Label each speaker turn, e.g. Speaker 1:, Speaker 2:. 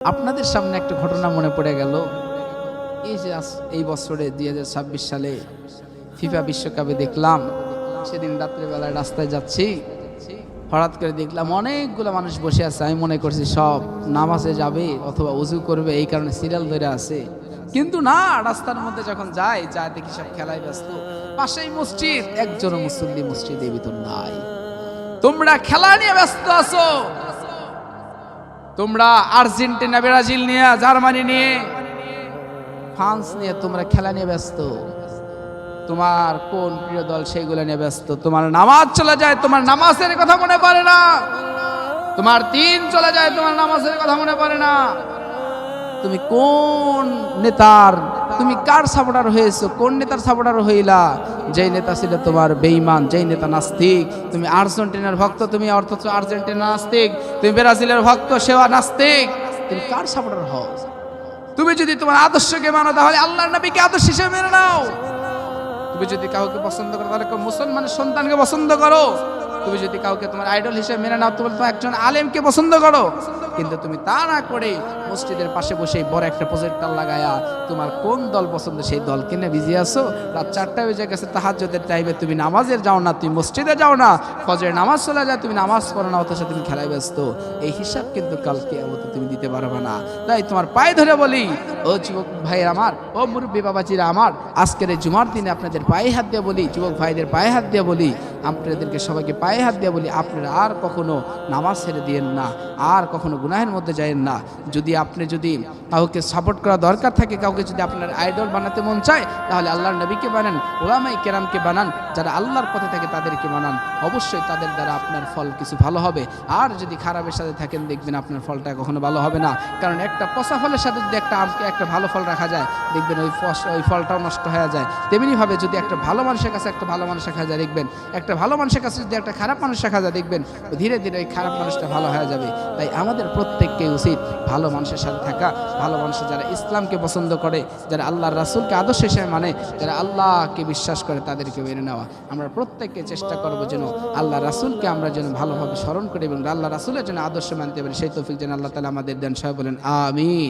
Speaker 1: আপনাদের সামনে একটা ঘটনা মনে পড়ে গেল। এই যে এই বছরে 2026 সালে ফিফা বিশ্বকাপে দেখলাম, সেদিন রাত্রেবেলায় রাস্তায় যাচ্ছি, হঠাৎ করে দেখলাম অনেকগুলো মানুষ বসে আছে। আমি মনে করছি সব নামাজে যাবে অথবা উজু করবে, এই কারণে সিরিয়াল ধরে আছে। কিন্তু না, রাস্তার মধ্যে যখন যায় দেখি সব খেলায় ব্যস্ত। পাশেই মসজিদ, একজনও মুসল্লি মসজিদের ভিতর নাই। তোমরা খেলা নিয়ে ব্যস্ত আছো, তোমরা আর্জেন্টিনা, ব্রাজিল নিয়ে, জার্মানি নিয়ে, ফ্রান্স নিয়ে তোমরা খেলা নিয়ে ব্যস্ত। তোমার কোন প্রিয় দল সেগুলো নিয়ে ব্যস্ত। তোমার নামাজ চলে যায়, তোমার নামাজের কথা মনে পড়ে না। তোমার দিন চলে যায়, তোমার নামাজের কথা মনে পড়ে না। তুমি কোন নেতার, তুমি কার সাপোর্টার হয়েছো, কোন নেতার সাপোর্টার হইলা? যেই নেতা ছিল তোমার বেঈমান, যেই নেতা নাস্তিক। তুমি আর্জেন্টিনার ভক্ত, তুমি অর্থ আর্জেন্টিনা নাস্তিক। তুমি ব্রাজিলের ভক্ত, সেও নাস্তিক। তুমি কার সাপোর্টার হও? তুমি যদি তোমার আদর্শকে মানো, তাহলে আল্লাহর নবীকে আদর্শ হিসেবে মেনে নাও। তুমি যদি কাউকে পছন্দ করো, তাহলে মুসলমানের সন্তানকে পছন্দ করো। তুমি যদি কাউকে তোমার আইডল হিসেবে মেনে নাও, তাহলে তুমি একজন আলেমকে পছন্দ করো। কিন্তু তুমি তা না করে মসজিদের পাশে বসে বড় একটা প্রজেক্টর লাগায়া তোমার কোন দল পছন্দ সেই দলকে নিয়ে বিজি আছো। রাত 4টা বেজে গেছে, তাহাজ্জুদের টাইমে তুমি নামাজের যাও না, তুমি মসজিদে যাও না, ফজরের নামাজ চলে যায়, তুমি নামাজ পড়ো না, অথচ তুমি খেলায় ব্যস্ত। এই হিসাব কিন্তু কাল কিয়ামতে তুমি দিতে পারবে না। তাই তোমার পায়ে ধরে বলি, ও যুবক ভাই আমার, ও মুরব্বী বাবাজিরা আমার, আজকের এই জুমার দিনে আপনাদের পায়ে হাত দিয়ে বলি, যুবক ভাইদের পায়ে হাত দিয়ে বলি, আপনাদেরকে সবাইকে পায়ে হাত দিয়ে বলি, আপনারা আর কখনো নামাজ ছেড়ে দিয়েন না, আর কখনো গুনাহের মধ্যে যায়েন না। যদি আপনি কাউকে সাপোর্ট করা দরকার থাকে, কাউকে যদি আপনার আইডল বানাতে মন চায়, তাহলে আল্লাহর নবীকে বানান, উলামায়ে কেরামকে বানান, যারা আল্লাহর পথে থাকে তাদেরকে বানান। অবশ্যই তাদের দ্বারা আপনার ফল কিছু ভালো হবে। আর যদি খারাপের সাথে থাকেন, দেখবেন আপনার ফলটা কখনো ভালো হবে না। কারণ একটা পচা ফলের সাথে যদি একটা ভালো ফল রাখা যায়, দেখবেন ওই ফলটাও নষ্ট হয়ে যায়। তেমনিভাবে যদি একটা ভালো মানুষের কাছে একটা ভালো মানুষ রাখা যায়, দেখবেন একটা ভালো মানুষের কাছে যদি একটা খারাপ মানুষ রাখা যায়, দেখবেন ধীরে ধীরে ওই খারাপ মানুষটা ভালো হয়ে যাবে। তাই আমাদের প্রত্যেককে উচিত ভালো মানুষের সাথে থাকা, ভালো মানুষের যারা ইসলামকে পছন্দ করে, যারা আল্লাহর রাসূলকে আদর্শ হিসেবে মানে, যারা আল্লাহকে বিশ্বাস করে, তাদেরকে মেনে নেওয়া। আমরা প্রত্যেককে চেষ্টা করবো যেন আল্লাহ রাসূলকে আমরা যেন ভালোভাবে স্মরণ করি এবং আল্লাহ রাসূলের জন্য আদর্শ মানতে পারি। সেই তৌফিক যেন আল্লাহ তাআলা আমাদের দেন। সবাই বলেন আমিন।